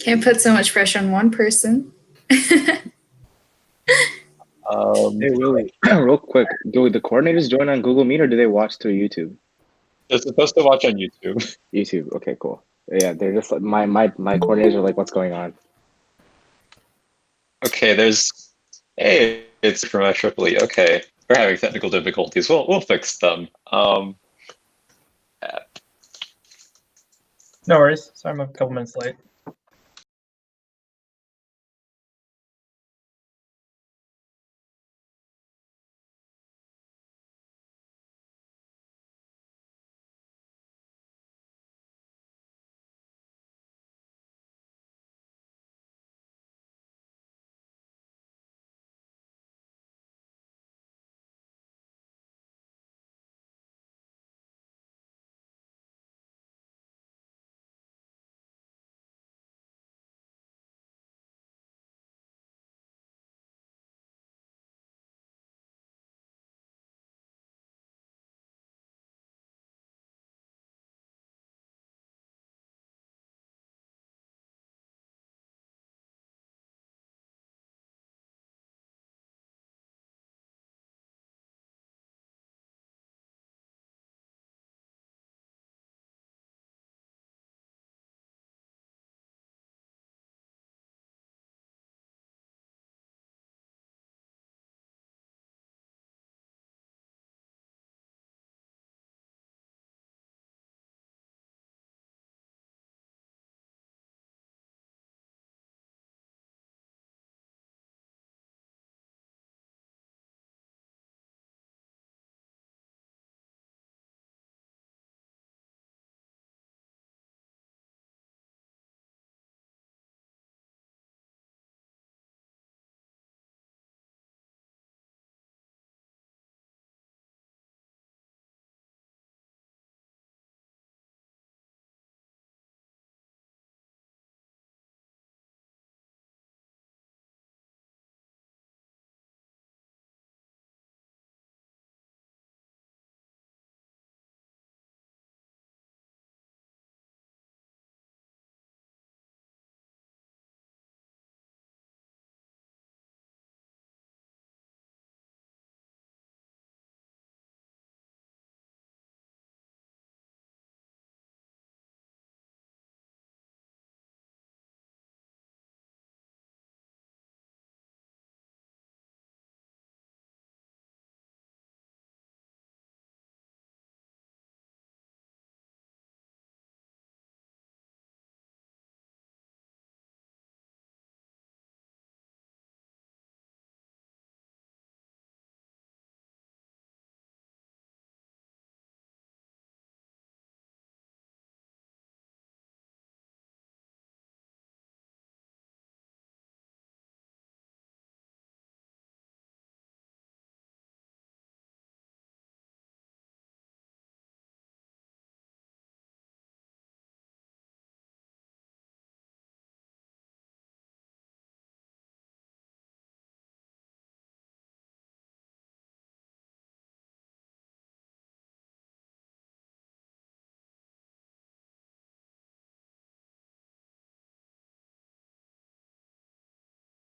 Can't put so much pressure on one person. Hey Willie, real quick, do the coordinators join on Google Meet or do they watch through YouTube? They're supposed to watch on YouTube. YouTube, okay, cool. Yeah, they're just like my coordinators are like, what's going on? Okay, hey, it's from IEEE. Okay, we're having technical difficulties. We'll fix them. No worries. Sorry, I'm a couple minutes late.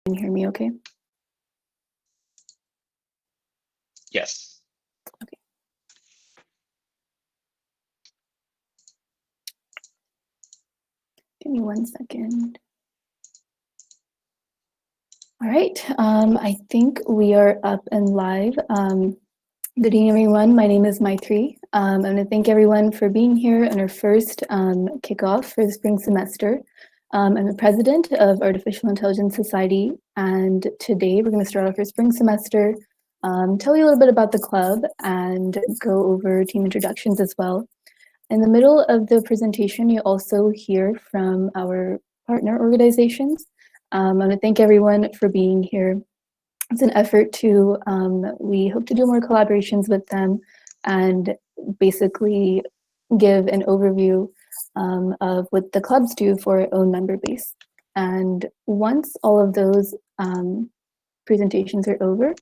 Can you hear me okay? Yes. Okay. Give me 1 second. All right, I think we are up and live. Good evening, everyone. My name is Maitri. I want to thank everyone for being here on our first kickoff for the spring semester. I'm the president of Artificial Intelligence Society, and today we're going to start off our spring semester, tell you a little bit about the club, and go over team introductions as well. In the middle of the presentation, you also hear from our partner organizations. I want to thank everyone for being here. It's an effort to, we hope to do more collaborations with them and basically give an overview of what the clubs do for our own member base. And once all of those presentations are over,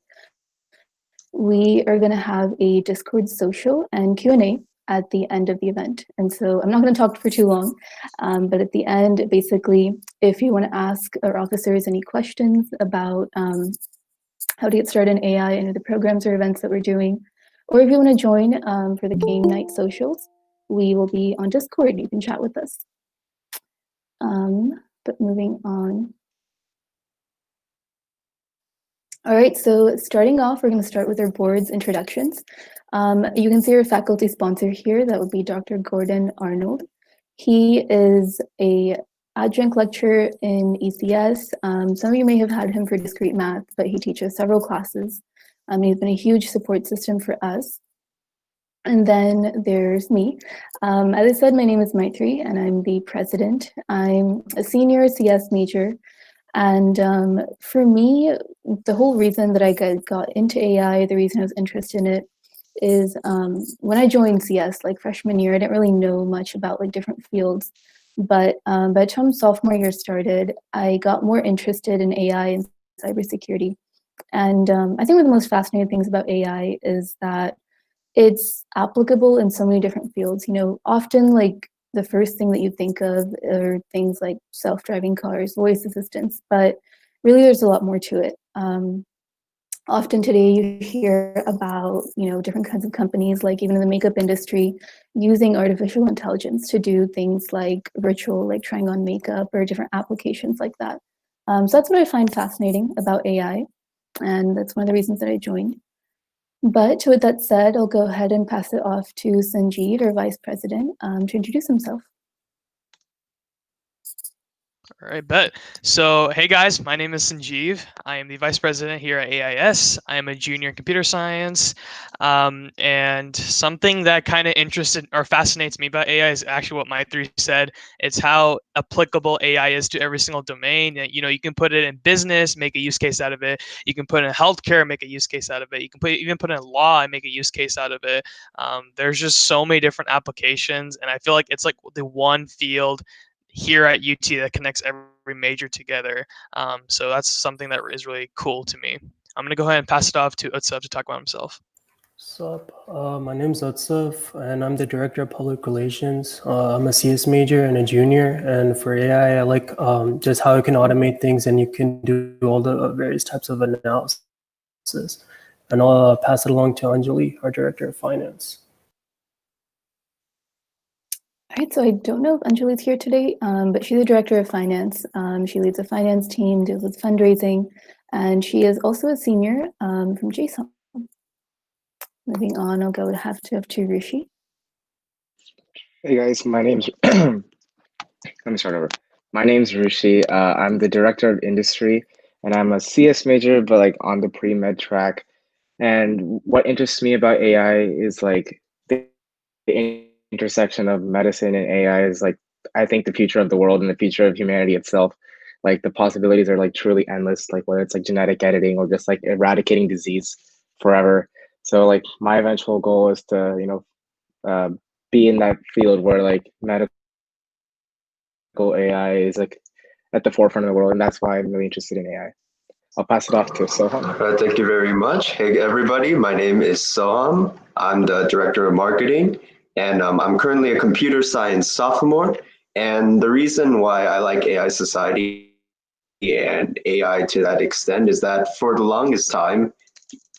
we are going to have a Discord social and Q&A. at the end of the event. And so I'm not going to talk for too long, but at the end, basically, if you want to ask our officers any questions about how to get started in AI, any of the programs or events that we're doing, or if you want to join for the game night socials, we will be on Discord. You can chat with us. But moving on. All right, so starting off, we're going to start with our board's introductions. You can see our faculty sponsor here. That would be Dr. Gordon Arnold. He is a adjunct lecturer in ECS. Some of you may have had him for discrete math, but he teaches several classes. He's been a huge support system for us. And then there's me. As I said, my name is Maitri, and I'm the president. I'm a senior CS major. And for me, the whole reason that I got into AI, the reason I was interested in it, is when I joined CS, like freshman year, I didn't really know much about like different fields. But by the time sophomore year started, I got more interested in AI and cybersecurity. And I think one of the most fascinating things about AI is that it's applicable in so many different fields. You know, often like the first thing that you think of are things like self-driving cars, voice assistants, but really there's a lot more to it. Often today you hear about, you know, different kinds of companies, like even in the makeup industry, using artificial intelligence to do things like virtual, like trying on makeup or different applications like that. So that's what I find fascinating about AI. And that's one of the reasons that I joined. But with that said, I'll go ahead and pass it off to Sanjeev, our vice president, to introduce himself. All right, bet. So, hey guys, my name is Sanjeev. I am the vice president here at AIS. I am a junior in computer science. And something that kind of interested or fascinates me about AI is actually what Maitri said. It's how applicable AI is to every single domain. You know, you can put it in business, make a use case out of it. You can put it in healthcare, make a use case out of it. You can even put it in law and make a use case out of it. There's just so many different applications. And I feel like it's like the one field here at UT that connects every major together. So that's something that is really cool to me. I'm gonna go ahead and pass it off to Utsav to talk about himself. Sup, my name's Utsav, and I'm the director of public relations. I'm a CS major and a junior, and for AI, I like just how it can automate things and you can do all the various types of analysis. And I'll pass it along to Anjali, our director of finance. All right, so I don't know if Anjali's here today, but she's the director of finance. She leads a finance team, deals with fundraising, and she is also a senior from JSON. Moving on, I'll go to Rishi. Hey guys, my name's let me start over. My name's Rishi. I'm the director of industry, and I'm a CS major, but like on the pre-med track. And what interests me about AI is like the intersection of medicine and AI is like, I think the future of the world and the future of humanity itself. Like the possibilities are like truly endless, like whether it's like genetic editing or just like eradicating disease forever. So like my eventual goal is to, you know, be in that field where like medical AI is like at the forefront of the world. And that's why I'm really interested in AI. I'll pass it off to Soham. Thank you very much. Hey, everybody. My name is Soham. I'm the director of marketing, and I'm currently a computer science sophomore. And the reason why I like AI Society and AI to that extent is that for the longest time,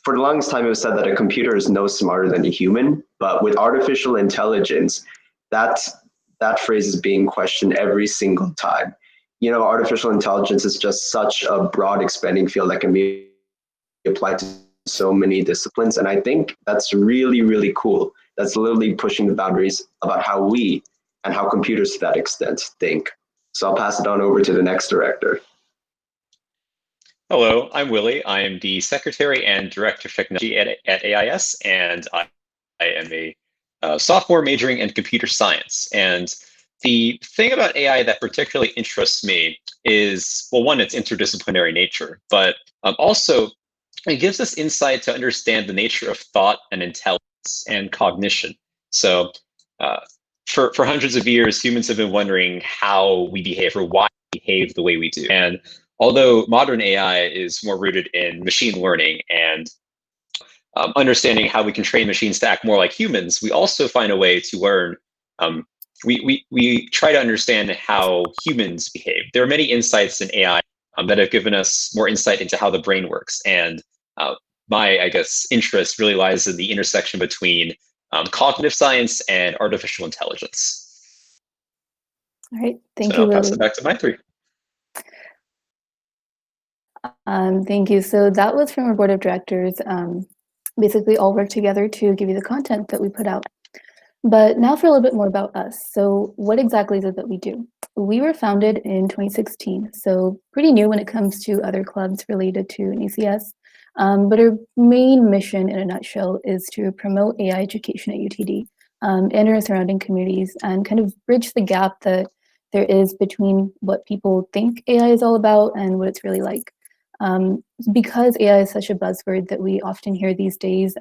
it was said that a computer is no smarter than a human. But with artificial intelligence, that phrase is being questioned every single time. You know, artificial intelligence is just such a broad expanding field that can be applied to so many disciplines. And I think that's really, really cool. That's literally pushing the boundaries about how we and how computers to that extent think. So I'll pass it on over to the next director. Hello, I'm Willie. I am the Secretary and Director of Technology at AIS, and I am a sophomore majoring in computer science. And the thing about AI that particularly interests me is, well, one, its interdisciplinary nature, but also it gives us insight to understand the nature of thought and intelligence and cognition. So for hundreds of years, humans have been wondering how we behave or why we behave the way we do. And although modern AI is more rooted in machine learning and understanding how we can train machines to act more like humans, we also find a way to learn. We try to understand how humans behave. There are many insights in AI that have given us more insight into how the brain works. And my, I guess, interest really lies in the intersection between cognitive science and artificial intelligence. All right, thank So you, I'll pass Willie. it back to my three. Thank you. So that was from our board of directors. Basically all work together to give you the content that we put out. But now for a little bit more about us. So what exactly is it that we do? We were founded in 2016, so pretty new when it comes to other clubs related to an ACS. But our main mission in a nutshell is to promote AI education at UTD and our surrounding communities and kind of bridge the gap that there is between what people think AI is all about and what it's really like. Because AI is such a buzzword that we often hear these days,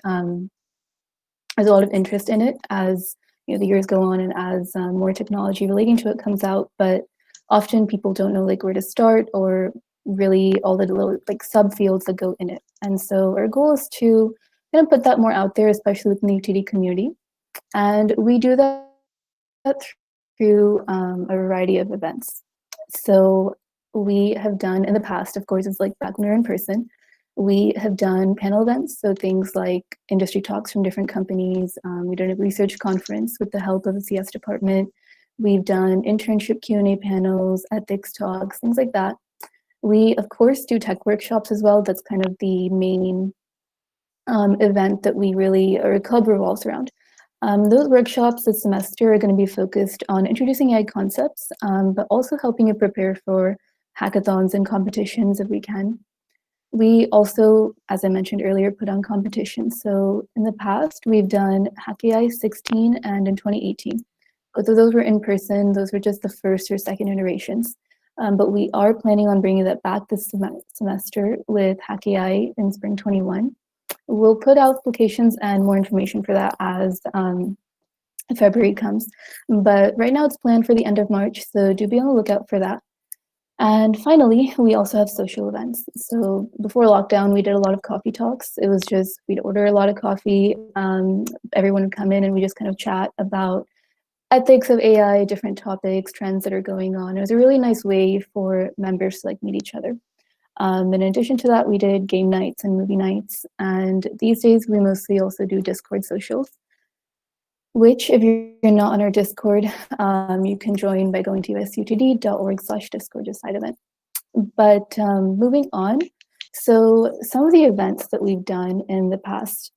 there's a lot of interest in it as the years go on and as more technology relating to it comes out, but often people don't know like where to start or really all the little like subfields that go in it. And so our goal is to kind of put that more out there, especially within the UTD community. And we do that through a variety of events. So we have done in the past, of course, it's like back when we were in person, we have done panel events, so things like industry talks from different companies. We've done a research conference with the help of the CS department. We've done internship Q&A panels, ethics talks, things like that. We, of course, do tech workshops as well. That's kind of the main event that we really, or club revolves around. Those workshops this semester are going to be focused on introducing AI concepts, but also helping you prepare for hackathons and competitions if we can. We also, as I mentioned earlier, put on competitions. So in the past, we've done AIS 16 and in 2018. Both of those were in person. Those were just the first or second iterations. But we are planning on bringing that back this semester with AI in spring 21. We'll put out applications and more information for that as February comes. But right now it's planned for the end of March, so do be on the lookout for that. And finally, we also have social events. So before lockdown, we did a lot of coffee talks. It was just, we'd order a lot of coffee. Everyone would come in and we just kind of chat about ethics of AI, different topics, trends that are going on. It was a really nice way for members to like meet each other. In addition to that, we did game nights and movie nights. And these days we mostly also do Discord socials, which if you're not on our Discord, you can join by going to usutd.org/Discord, just side event. But moving on, so some of the events that we've done in the past,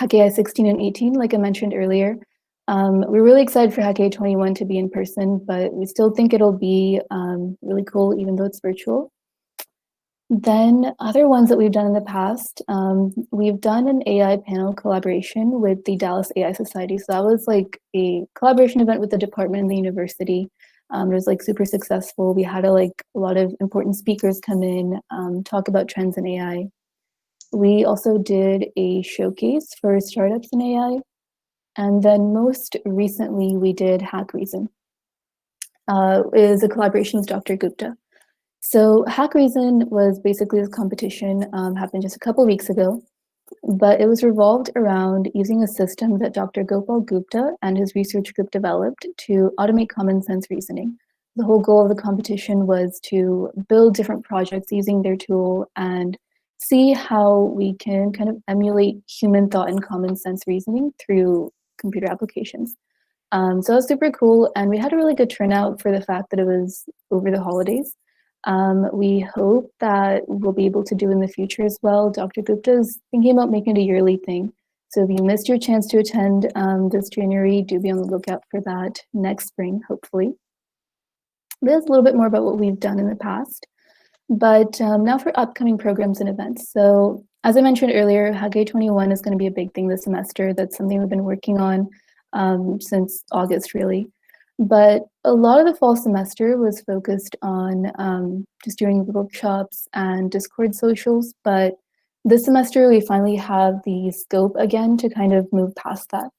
AI 16 and 18, like I mentioned earlier, we're really excited for AI 21 to be in person, but we still think it'll be really cool, even though it's virtual. Then other ones that we've done in the past, we've done an AI panel collaboration with the Dallas AI Society. So that was like a collaboration event with the department and the university. It was like super successful. We had a lot of important speakers come in, talk about trends in AI. We also did a showcase for startups in AI. And then most recently we did Hack Reason. It is a collaboration with Dr. Gupta. So Hack Reason was basically this competition, happened just a couple weeks ago, but it was revolved around using a system that Dr. Gopal Gupta and his research group developed to automate common sense reasoning. The whole goal of the competition was to build different projects using their tool and see how we can kind of emulate human thought and common sense reasoning through computer applications. So it was super cool, and we had a really good turnout for the fact that it was over the holidays. We hope that we'll be able to do in the future as well. Dr. Gupta is thinking about making it a yearly thing. So if you missed your chance to attend this January, do be on the lookout for that next spring, hopefully. There's a little bit more about what we've done in the past. But now for upcoming programs and events. So as I mentioned earlier, AI 21 is going to be a big thing this semester. That's something we've been working on since August, really. But a lot of the fall semester was focused on just doing workshops and Discord socials. But this semester, we finally have the scope again to kind of move past that.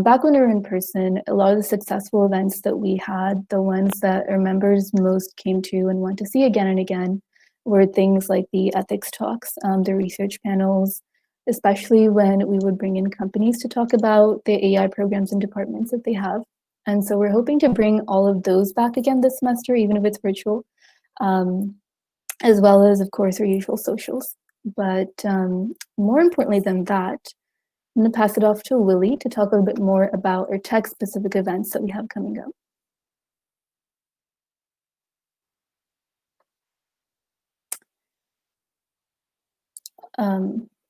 Back when we were in person, a lot of the successful events that we had, the ones that our members most came to and want to see again and again, were things like the ethics talks, the research panels, especially when we would bring in companies to talk about the AI programs and departments that they have. And so we're hoping to bring all of those back again this semester, even if it's virtual, as well as, of course, our usual socials. But more importantly than that, I'm going to pass it off to Willie to talk a little bit more about our tech-specific events that we have coming up.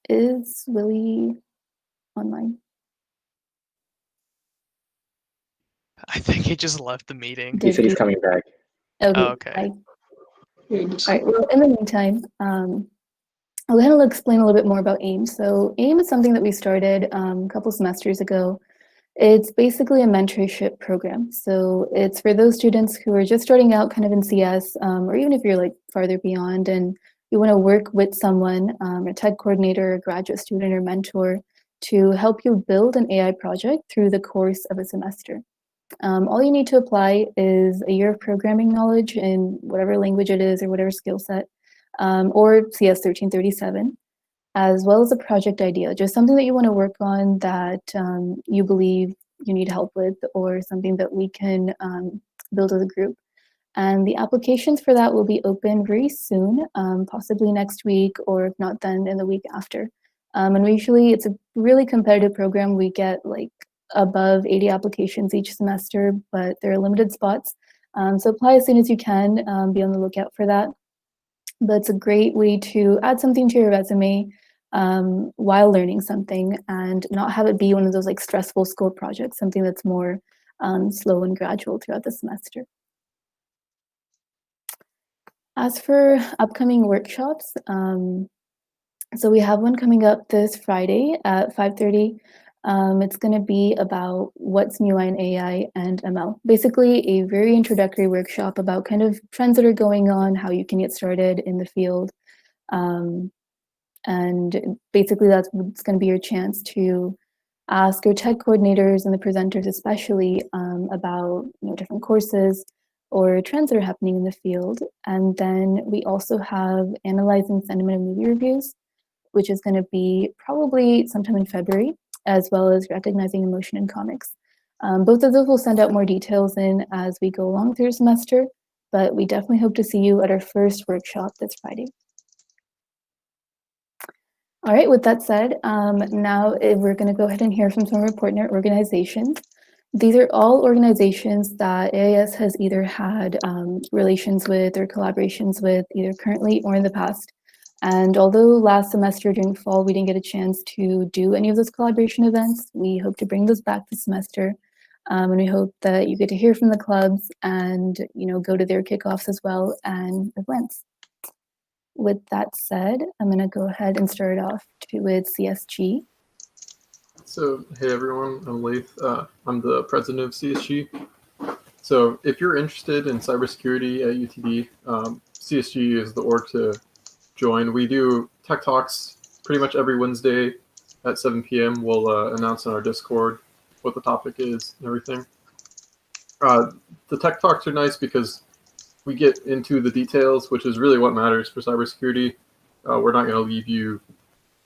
Is Willie online? I think he just left the meeting. He said he's coming back. Okay. Oh, okay. All right. Well, in the meantime, I'll go ahead and explain a little bit more about AIM. So AIM is something that we started a couple semesters ago. It's basically a mentorship program. So it's for those students who are just starting out kind of in CS, or even if you're like farther beyond and you want to work with someone, a tech coordinator, a graduate student, or mentor to help you build an AI project through the course of a semester. All you need to apply is a year of programming knowledge in whatever language it is or whatever skill set, or CS 1337, as well as a project idea, just something that you want to work on that you believe you need help with, or something that we can build as a group. And the applications for that will be open very soon, possibly next week, or if not then in the week after. And usually it's a really competitive program. We get like above 80 applications each semester, but there are limited spots. So apply as soon as you can, be on the lookout for that. But it's a great way to add something to your resume while learning something and not have it be one of those like stressful school projects, something that's more slow and gradual throughout the semester. As for upcoming workshops, so we have one coming up this Friday at 5:30. It's going to be about what's new in AI and ML. Basically, a very introductory workshop about kind of trends that are going on, how you can get started in the field. And basically, that's going to be your chance to ask your tech coordinators and the presenters especially about different courses or trends that are happening in the field. And then we also have analyzing sentiment and movie reviews, which is going to be probably sometime in February, as well as recognizing emotion in comics. Both of those will send out more details in as we go along through the semester, but we definitely hope to see you at our first workshop this Friday. All right, with that said, now we're going to go ahead and hear from some of our partner organizations. These are all organizations that AIS has either had relations with or collaborations with either currently or in the past. And although last semester during fall, we didn't get a chance to do any of those collaboration events, we hope to bring those back this semester. And we hope that you get to hear from the clubs and go to their kickoffs as well and events. With that said, I'm going to go ahead and start off with CSG. So, hey everyone, I'm Laith. I'm the president of CSG. So, if you're interested in cybersecurity at UTD, CSG is the org to join. We do tech talks pretty much every Wednesday at 7 p.m. We'll announce on our Discord what the topic is and everything. The tech talks are nice because we get into the details, which is really what matters for cybersecurity. We're not going to leave you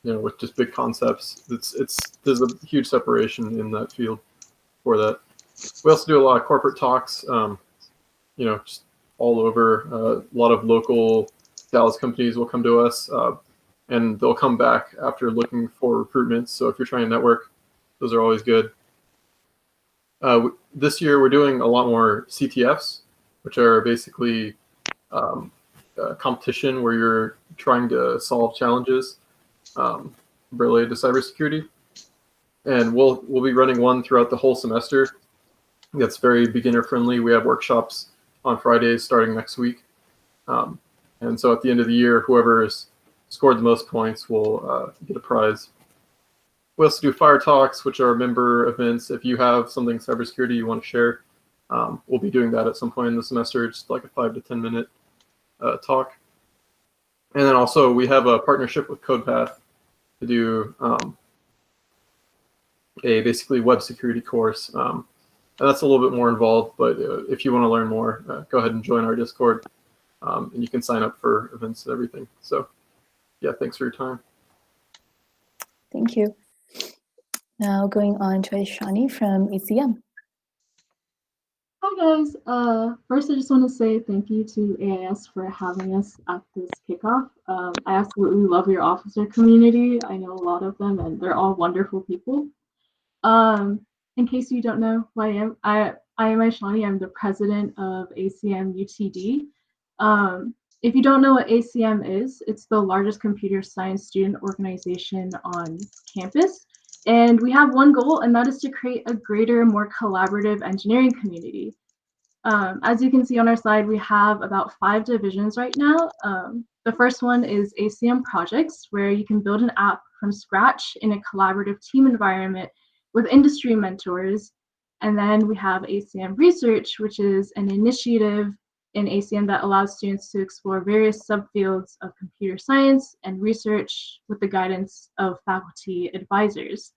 with just big concepts. There's a huge separation in that field for that. We also do a lot of corporate talks, just all over. A lot of local Dallas companies will come to us, and they'll come back after looking for recruitments. So if you're trying to network, those are always good. This year, we're doing a lot more CTFs, which are basically competition where you're trying to solve challenges related to cybersecurity, and we'll be running one throughout the whole semester. That's very beginner friendly. We have workshops on Fridays starting next week, and so at the end of the year, whoever has scored the most points will get a prize. We also do fire talks, which are member events. If you have something cybersecurity you want to share, we'll be doing that at some point in the semester, just like a 5 to 10 minute talk. And then also we have a partnership with CodePath to do a basically web security course. And that's a little bit more involved, but if you want to learn more, go ahead and join our Discord, and you can sign up for events and everything. So yeah, thanks for your time. Thank you. Now going on to Aishani from ACM. Hi guys. First I just want to say thank you to AIS for having us at this kickoff. I absolutely love your officer community. I know a lot of them and they're all wonderful people. In case you don't know who I am Aishani. I'm the president of ACM UTD. If you don't know what ACM is, it's the largest computer science student organization on campus. And we have one goal, and that is to create a greater, more collaborative engineering community. As you can see on our slide, we have about 5 divisions right now. The first one is ACM Projects, where you can build an app from scratch in a collaborative team environment with industry mentors. And then we have ACM Research, which is an initiative in ACM that allows students to explore various subfields of computer science and research with the guidance of faculty advisors.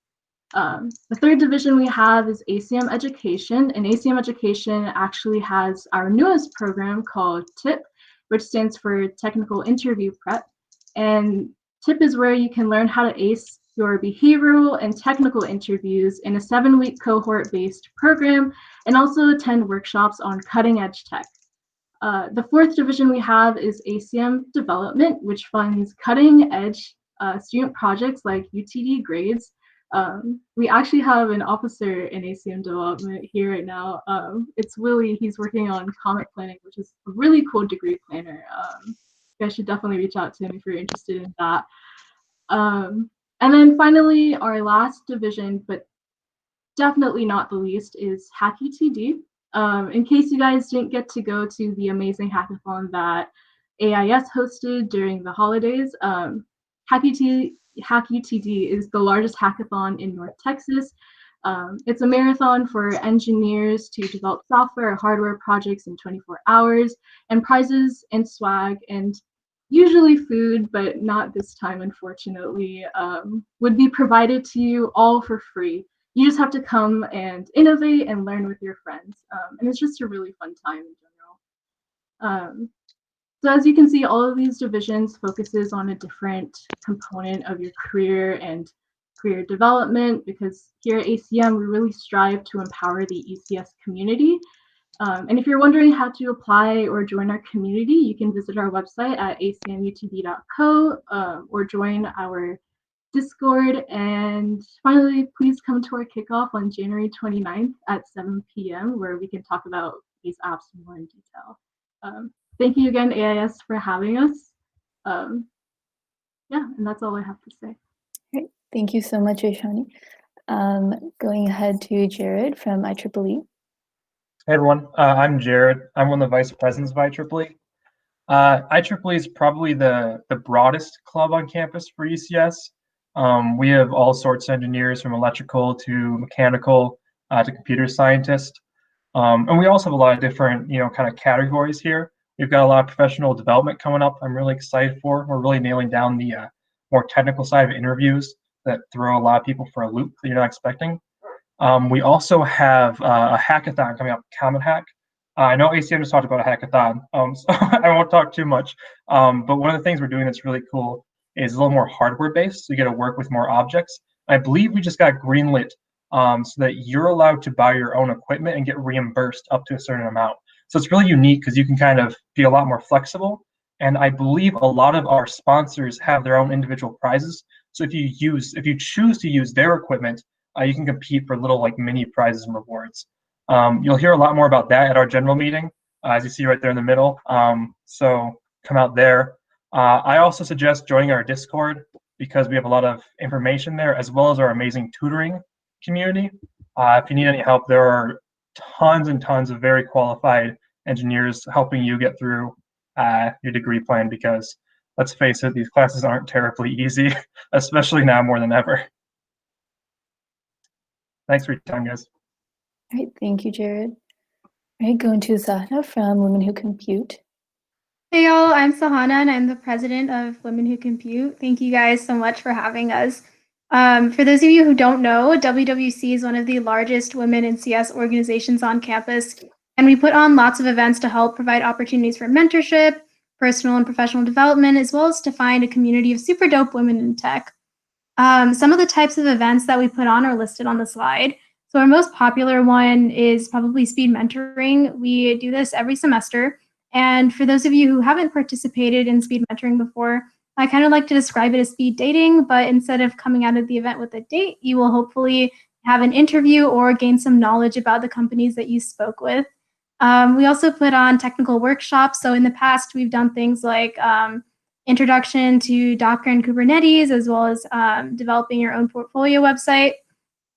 The third division we have is ACM Education, and ACM Education actually has our newest program called TIP, which stands for Technical Interview Prep. And TIP is where you can learn how to ace your behavioral and technical interviews in a 7-week cohort-based program, and also attend workshops on cutting-edge tech. The fourth division we have is ACM Development, which funds cutting-edge student projects like UTD grades. We actually have an officer in ACM Development here right now. It's Willie. He's working on comet planning, which is a really cool degree planner. You guys should definitely reach out to him if you're interested in that. And then finally, our last division, but definitely not the least, is HackUTD. In case you guys didn't get to go to the amazing hackathon that AIS hosted during the holidays, HackUTD is the largest hackathon in North Texas. It's a marathon for engineers to develop software or hardware projects in 24 hours, and prizes and swag and usually food, but not this time, unfortunately, would be provided to you all for free. You just have to come and innovate and learn with your friends. And it's just a really fun time in general. So as you can see, all of these divisions focuses on a different component of your career and career development, because here at ACM, we really strive to empower the ECS community. And if you're wondering how to apply or join our community, you can visit our website at acmutd.co or join our Discord. And finally, please come to our kickoff on January 29th at 7 p.m. where we can talk about these apps more in detail. Thank you again, AIS, for having us. Yeah, and that's all I have to say. Great. Thank you so much, Aishani. Going ahead to Jared from IEEE. Hey everyone, I'm Jared. I'm one of the vice presidents of IEEE. IEEE is probably the broadest club on campus for ECS. We have all sorts of engineers, from electrical to mechanical to computer scientist. And we also have a lot of different, kind of categories here. We've got a lot of professional development coming up. I'm really excited for. We're really nailing down the more technical side of interviews that throw a lot of people for a loop that you're not expecting. We also have a hackathon coming up, Comet Hack. I know ACM just talked about a hackathon, so I won't talk too much. But one of the things we're doing that's really cool is a little more hardware based, so you get to work with more objects. I believe we just got greenlit so that you're allowed to buy your own equipment and get reimbursed up to a certain amount. So it's really unique because you can kind of be a lot more flexible. And I believe a lot of our sponsors have their own individual prizes. So if you choose to use their equipment, you can compete for little like mini prizes and rewards. You'll hear a lot more about that at our general meeting, as you see right there in the middle. So come out there. I also suggest joining our Discord because we have a lot of information there, as well as our amazing tutoring community. If you need any help, there are tons and tons of very qualified engineers helping you get through your degree plan, because let's face it, these classes aren't terribly easy, especially now more than ever. Thanks for your time, guys. All right, thank you, Jared. All right, going to Zahna from Women Who Compute. Hey y'all, I'm Sahana and I'm the president of Women Who Compute. Thank you guys so much for having us. For those of you who don't know, WWC is one of the largest women in CS organizations on campus, and we put on lots of events to help provide opportunities for mentorship, personal and professional development, as well as to find a community of super dope women in tech. Some of the types of events that we put on are listed on the slide. So our most popular one is probably speed mentoring. We do this every semester. And for those of you who haven't participated in speed mentoring before, I kind of like to describe it as speed dating, but instead of coming out of the event with a date, you will hopefully have an interview or gain some knowledge about the companies that you spoke with. We also put on technical workshops. So in the past, we've done things like introduction to Docker and Kubernetes, as well as developing your own portfolio website.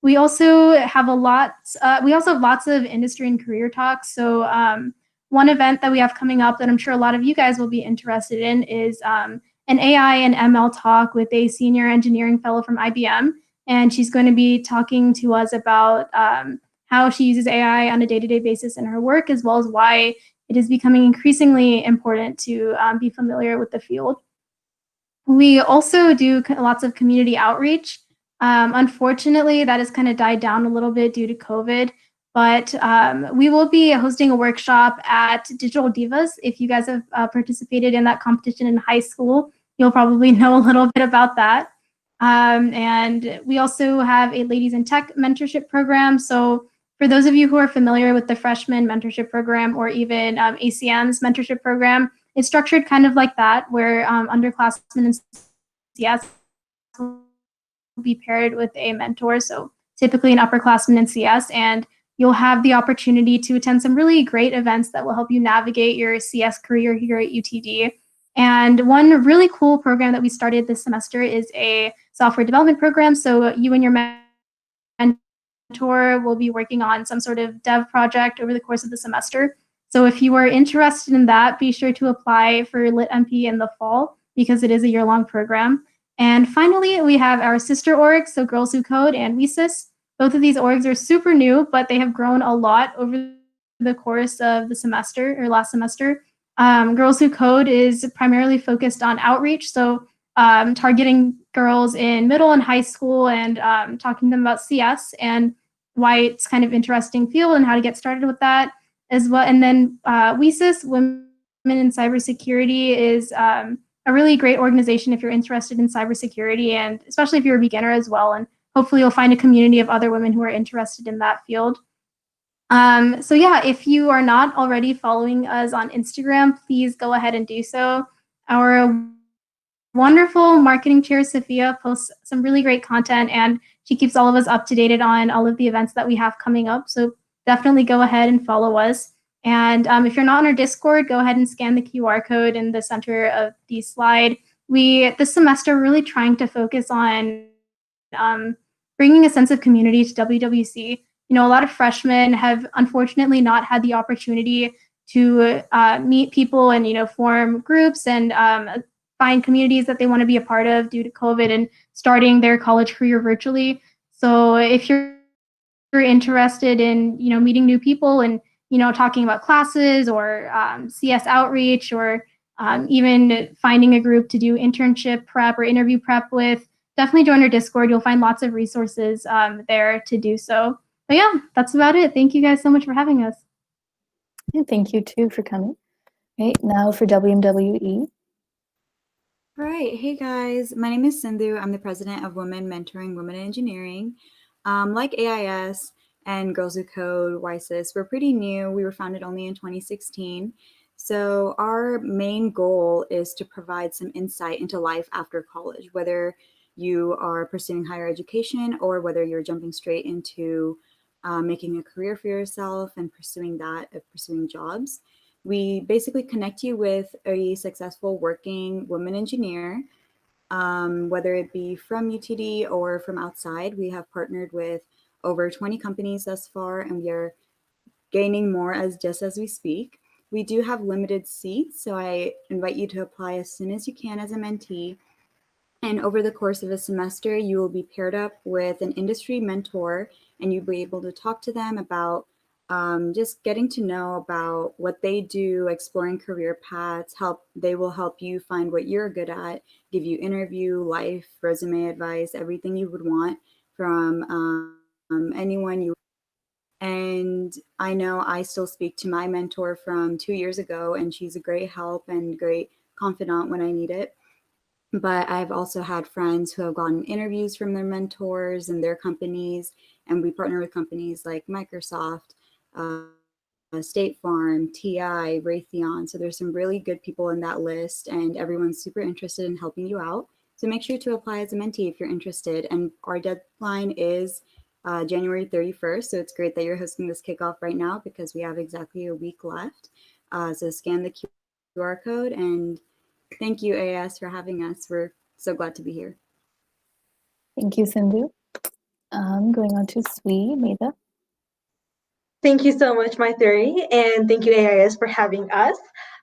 We also have lots of industry and career talks. So one event that we have coming up that I'm sure a lot of you guys will be interested in is an AI and ML talk with a senior engineering fellow from IBM. And she's going to be talking to us about how she uses AI on a day-to-day basis in her work, as well as why it is becoming increasingly important to be familiar with the field. We also do lots of community outreach. Unfortunately, that has kind of died down a little bit due to COVID, but we will be hosting a workshop at Digital Divas. If you guys have participated in that competition in high school, you'll probably know a little bit about that. And we also have a Ladies in Tech mentorship program. So for those of you who are familiar with the freshman mentorship program or even ACM's mentorship program, it's structured kind of like that, where underclassmen in CS will be paired with a mentor, so typically an upperclassman in CS, and you'll have the opportunity to attend some really great events that will help you navigate your CS career here at UTD. And one really cool program that we started this semester is a software development program. So you and your mentor will be working on some sort of dev project over the course of the semester. So if you are interested in that, be sure to apply for Lit MP in the fall because it is a year-long program. And finally, we have our sister orgs, so Girls Who Code and WeSys. Both of these orgs are super new, but they have grown a lot over the course of the semester or last semester. Girls Who Code is primarily focused on outreach, so targeting girls in middle and high school and talking to them about CS and why it's kind of interesting field and how to get started with that as well. And then WeSys, Women in Cybersecurity, is a really great organization if you're interested in cybersecurity, and especially if you're a beginner as well. And hopefully you'll find a community of other women who are interested in that field. So yeah, if you are not already following us on Instagram, please go ahead and do so. Our wonderful marketing chair, Sophia, posts some really great content, and she keeps all of us up to date on all of the events that we have coming up. So definitely go ahead and follow us. And if you're not on our Discord, go ahead and scan the QR code in the center of the slide. This semester, really trying to focus on bringing a sense of community to WWC. You know, a lot of freshmen have unfortunately not had the opportunity to meet people and, you know, form groups and find communities that they want to be a part of due to COVID and starting their college career virtually. So if you're interested in, you know, meeting new people and, you know, talking about classes or CS outreach or even finding a group to do internship prep or interview prep with, definitely join our Discord. You'll find lots of resources there to do so. But yeah, that's about it. Thank you guys so much for having us. Yeah, thank you too for coming. Right, now for WMWE. All right. Hey guys, my name is Sindhu. I'm the president of Women Mentoring Women in Engineering. Like AIS and Girls Who Code, WISIS, we're pretty new. We were founded only in 2016. So our main goal is to provide some insight into life after college, whether you are pursuing higher education or whether you're jumping straight into making a career for yourself and pursuing jobs. We basically connect you with a successful working woman engineer, whether it be from UTD or from outside. We have partnered with over 20 companies thus far, and we are gaining more just as we speak. We do have limited seats, so I invite you to apply as soon as you can as a mentee. And over the course of a semester, you will be paired up with an industry mentor, and you'll be able to talk to them about just getting to know about what they do, exploring career paths. They will help you find what you're good at, give you interview, life, resume advice, everything you would want from anyone you. And I know I still speak to my mentor from 2 years ago, and she's a great help and great confidant when I need it. But I've also had friends who have gotten interviews from their mentors and their companies, and we partner with companies like Microsoft, State Farm, TI, Raytheon. So there's some really good people in that list, and everyone's super interested in helping you out. So make sure to apply as a mentee if you're interested. And our deadline is January 31st. So it's great that you're hosting this kickoff right now because we have exactly a week left. So scan the QR code, and thank you, AIS, for having us. We're so glad to be here. Thank you, Sindhu. Going on to Sui, Meda. Thank you so much, my theory, and thank you, AIS, for having us.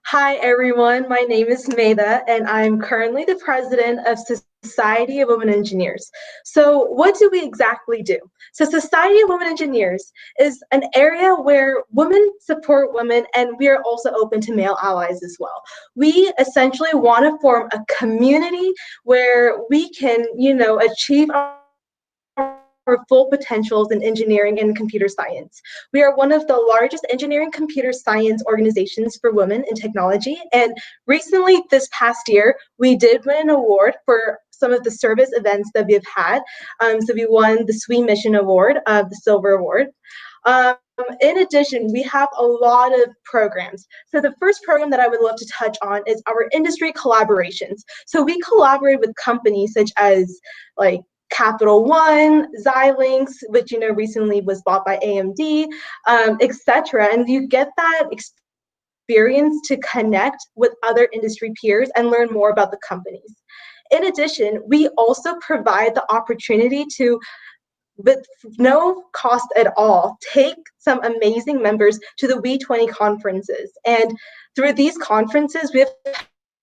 Hi, everyone. My name is Meda, and I'm currently the president of Society of Women Engineers. So what do we exactly do? So Society of Women Engineers is an area where women support women, and we are also open to male allies as well. We essentially want to form a community where we can, achieve our full potentials in engineering and computer science. We are one of the largest engineering computer science organizations for women in technology. And recently, this past year, we did win an award for some of the service events that we've had. So we won the SWE Mission Award, the Silver Award. In addition, we have a lot of programs. So the first program that I would love to touch on is our industry collaborations. So we collaborate with companies such as like Capital One, Xilinx, which recently was bought by AMD, etc. And you get that experience to connect with other industry peers and learn more about the companies. In addition, we also provide the opportunity to, with no cost at all, take some amazing members to the We20 conferences. And through these conferences, we've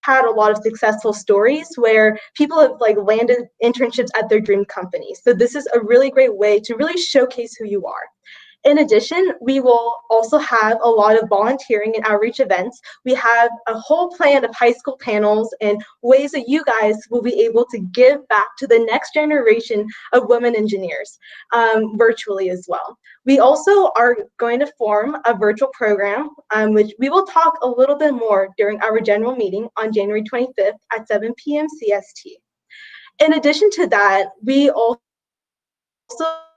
had a lot of successful stories where people have landed internships at their dream companies. So this is a really great way to really showcase who you are. In addition, we will also have a lot of volunteering and outreach events. We have a whole plan of high school panels and ways that you guys will be able to give back to the next generation of women engineers virtually as well. We also are going to form a virtual program, which we will talk a little bit more during our general meeting on January 25th at 7 p.m. CST. In addition to that, we also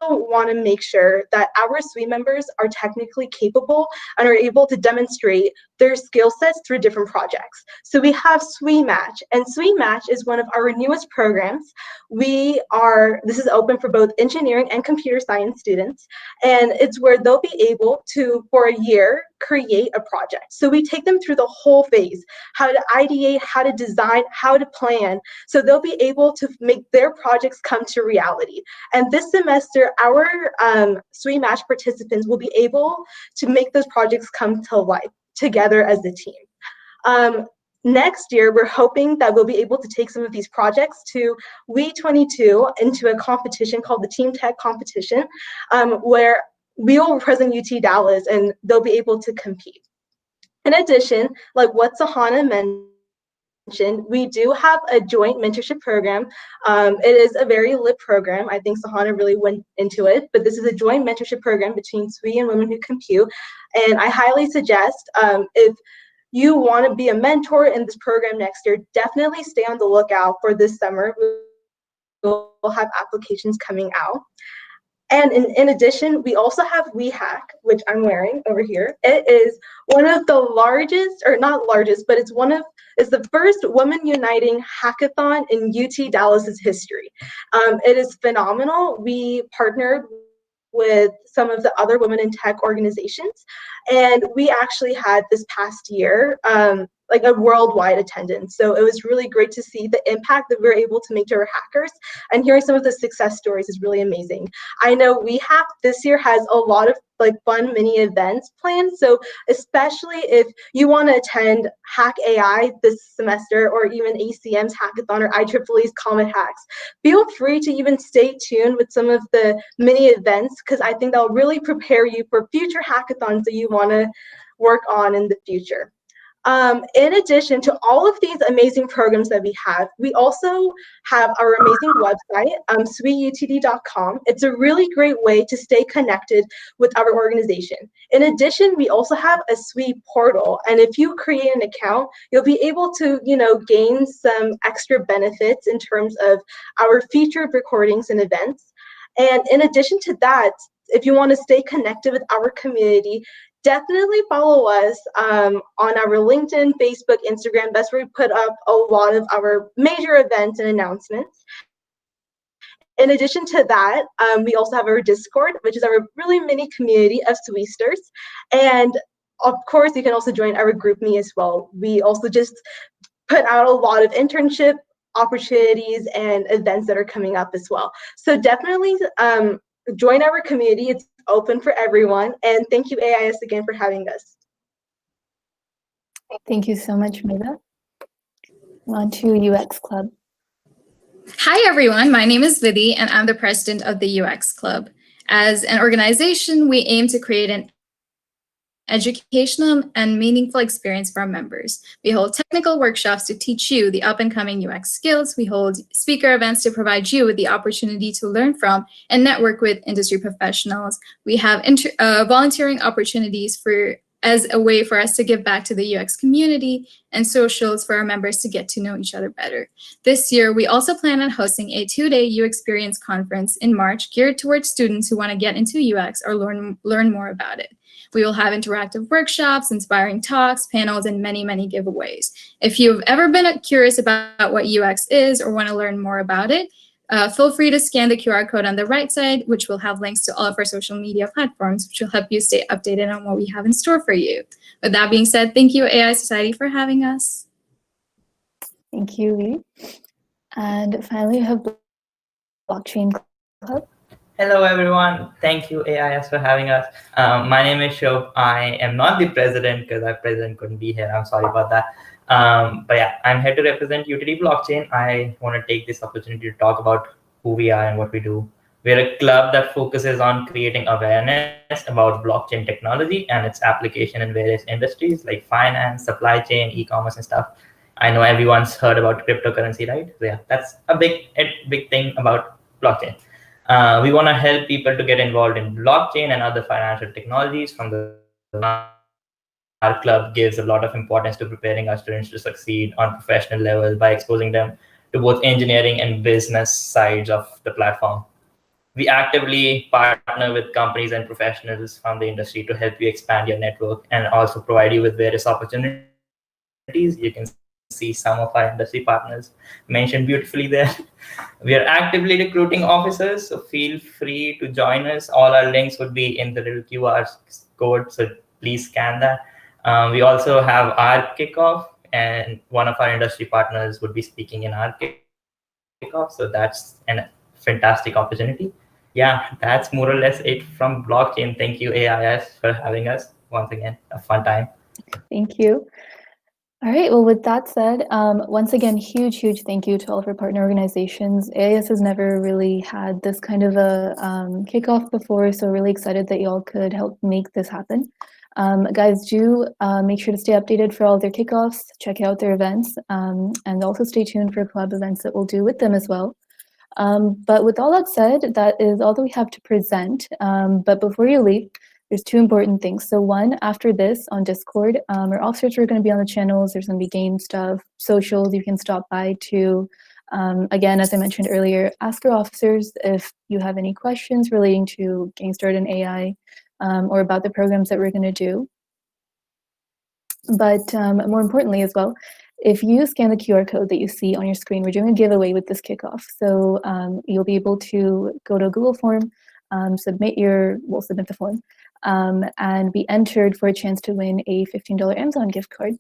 want to make sure that our SWE members are technically capable and are able to demonstrate their skill sets through different projects. So we have SWE Match, and SWE Match is one of our newest programs. This is open for both engineering and computer science students, and it's where they'll be able to, for a year, create a project. So we take them through the whole phase, how to ideate, how to design, how to plan, so they'll be able to make their projects come to reality. And this semester, our SWE Match participants will be able to make those projects come to life together as a team. Next year, we're hoping that we'll be able to take some of these projects to We22 into a competition called the Team Tech Competition, where we will represent UT Dallas and they'll be able to compete. In addition, like what Sahana mentioned, we do have a joint mentorship program. It is a very lit program. I think Sahana really went into it, but this is a joint mentorship program between SWE and Women Who Compute. And I highly suggest if you want to be a mentor in this program next year, definitely stay on the lookout for this summer. We'll have applications coming out. And in addition, we also have WeHack, which I'm wearing over here. It is one of the largest, or not largest, but it's the first women uniting hackathon in UT Dallas's history. It is phenomenal. We partnered with some of the other women in tech organizations, and we actually had this past year like a worldwide attendance. So it was really great to see the impact that we were able to make to our hackers, and hearing some of the success stories is really amazing. I know WeHack this year has a lot of fun mini events planned. So especially if you want to attend Hack AI this semester, or even ACM's hackathon or IEEE's Comet Hacks, feel free to even stay tuned with some of the mini events, because I think they'll really prepare you for future hackathons that you want to work on in the future. In addition to all of these amazing programs that we also have our amazing website, sweetutd.com. It's a really great way to stay connected with our organization. In addition, we also have a Sweet portal, and if you create an account, you'll be able to, gain some extra benefits in terms of our featured recordings and events. And in addition to that, if you want to stay connected with our community, definitely follow us on our LinkedIn, Facebook, Instagram. That's where we put up a lot of our major events and announcements. In addition to that, we also have our Discord, which is our really mini community of Sweesters. And of course, you can also join our GroupMe as well. We also just put out a lot of internship opportunities and events that are coming up as well. So definitely join our community. It's open for everyone. And thank you, AIS, again for having us. Thank you so much, Mega. On to UX Club. Hi, everyone. My name is Vidhi, and I'm the president of the UX Club. As an organization, we aim to create an educational and meaningful experience for our members. We hold technical workshops to teach you the up-and-coming UX skills. We hold speaker events to provide you with the opportunity to learn from and network with industry professionals. We have volunteering opportunities as a way for us to give back to the UX community, and socials for our members to get to know each other better. This year, we also plan on hosting a 2-day UXperience conference in March geared towards students who want to get into UX or learn more about it. We will have interactive workshops, inspiring talks, panels, and many, many giveaways. If you've ever been curious about what UX is or want to learn more about it, feel free to scan the QR code on the right side, which will have links to all of our social media platforms, which will help you stay updated on what we have in store for you. With that being said, thank you, AI Society, for having us. Thank you, Lee. And finally, we have Blockchain Club. Hello, everyone. Thank you, AIS, for having us. My name is Shobh. I am not the president because our president couldn't be here. I'm sorry about that. But yeah, I'm here to represent UTD Blockchain. I want to take this opportunity to talk about who we are and what we do. We're a club that focuses on creating awareness about blockchain technology and its application in various industries like finance, supply chain, e-commerce, and stuff. I know everyone's heard about cryptocurrency, right? So yeah, that's a big thing about blockchain. We want to help people to get involved in blockchain and other financial technologies from our club gives a lot of importance to preparing our students to succeed on professional level by exposing them to both engineering and business sides of the platform. We actively partner with companies and professionals from the industry to help you expand your network and also provide you with various opportunities. You can see some of our industry partners mentioned beautifully there. We are actively recruiting officers, so feel free to join us. All our links would be in the little QR code, so please scan that. We also have our kickoff, and one of our industry partners would be speaking in our kickoff, so that's a fantastic opportunity. Yeah, that's more or less it from blockchain. Thank you, AIS, for having us. Once again, a fun time. Thank you. All right, well, with that said, once again, huge thank you to all of our partner organizations. AIS has never really had this kind of a kickoff before, so really excited that y'all could help make this happen. Guys, do make sure to stay updated for all of their kickoffs, check out their events, and also stay tuned for club events that we'll do with them as well. But with all that said, that is all that we have to present. But before you leave, there's two important things. So one, after this on Discord, our officers are going to be on the channels. There's going to be game stuff, socials. You can stop by to, again, as I mentioned earlier, ask our officers if you have any questions relating to getting started in AI or about the programs that we're going to do. But more importantly as well, if you scan the QR code that you see on your screen, we're doing a giveaway with this kickoff. So you'll be able to go to a Google form, submit the form, and be entered for a chance to win a $15 Amazon gift card.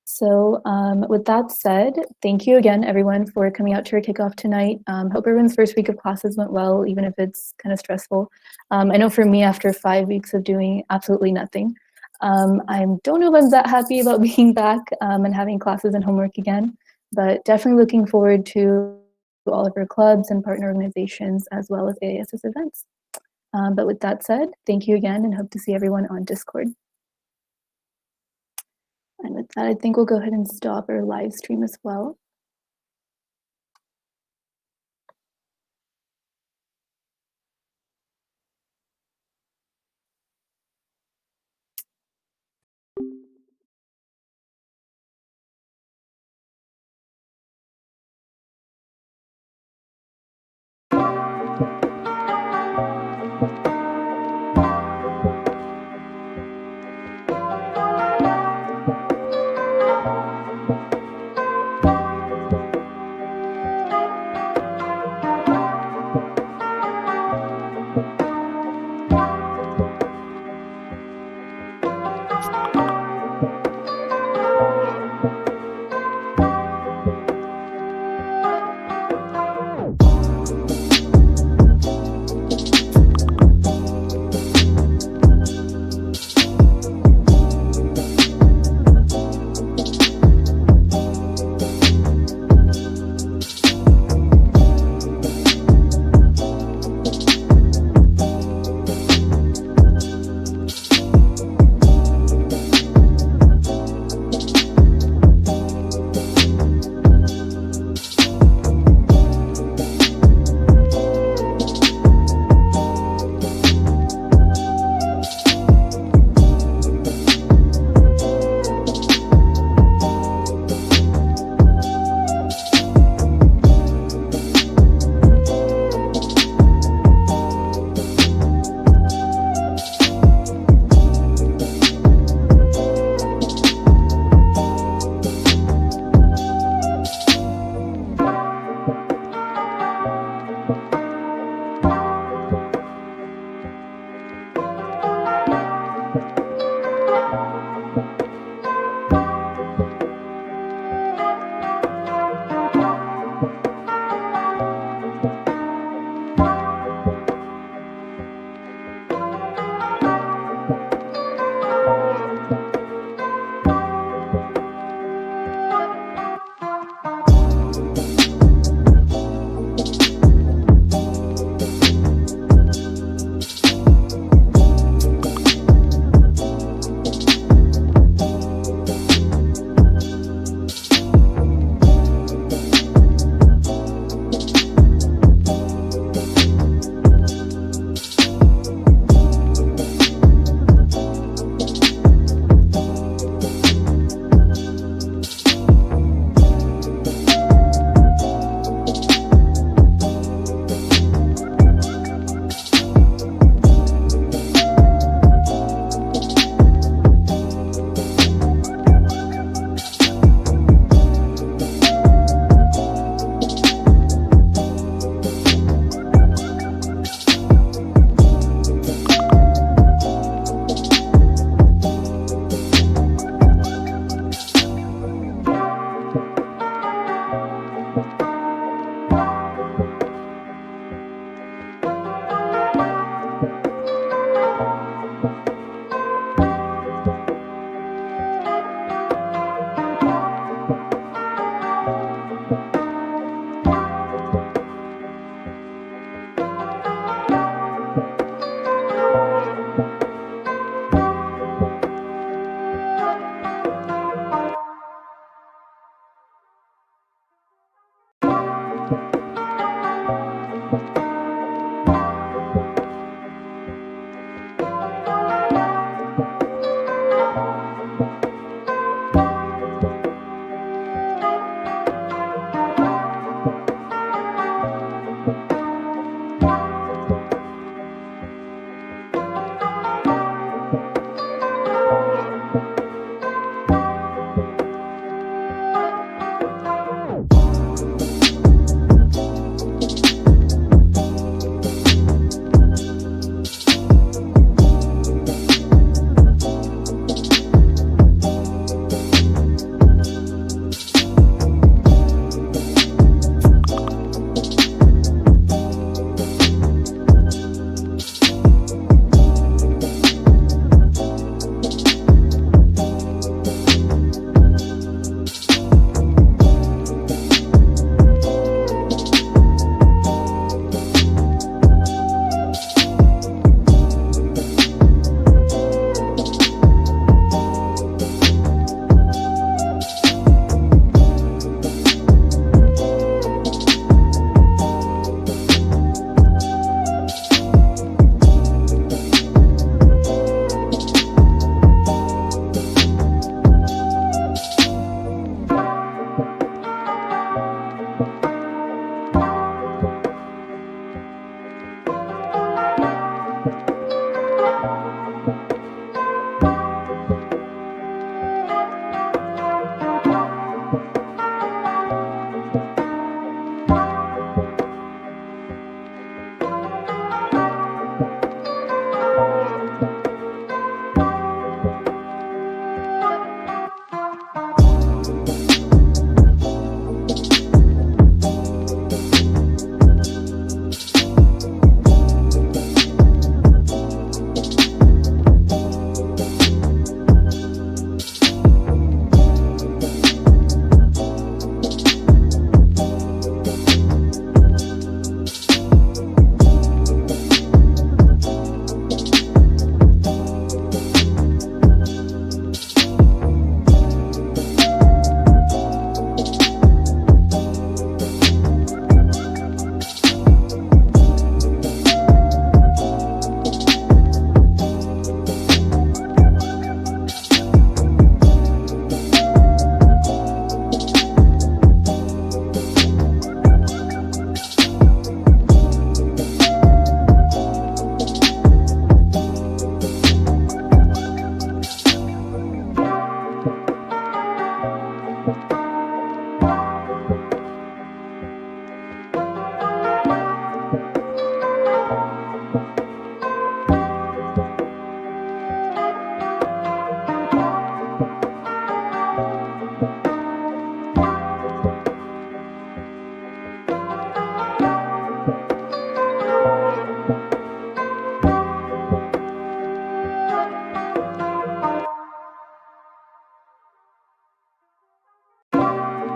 So with that said, thank you again, everyone, for coming out to our kickoff tonight. Hope everyone's first week of classes went well, even if it's kind of stressful. I know for me, after 5 weeks of doing absolutely nothing, I don't know if I'm that happy about being back and having classes and homework again, but definitely looking forward to all of our clubs and partner organizations, as well as AIS's events. But with that said, thank you again and hope to see everyone on Discord. And with that, I think we'll go ahead and stop our live stream as well.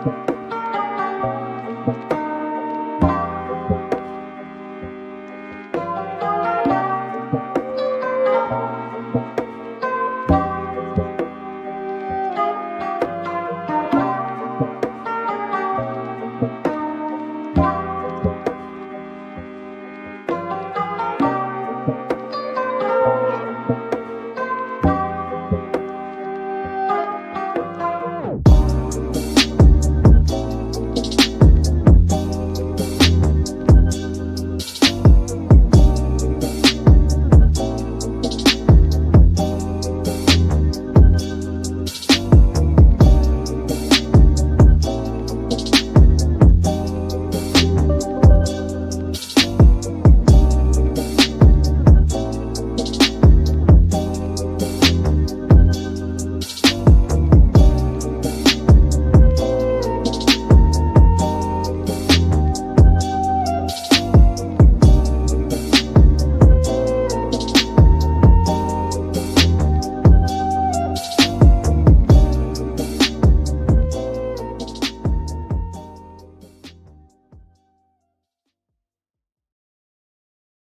Cool.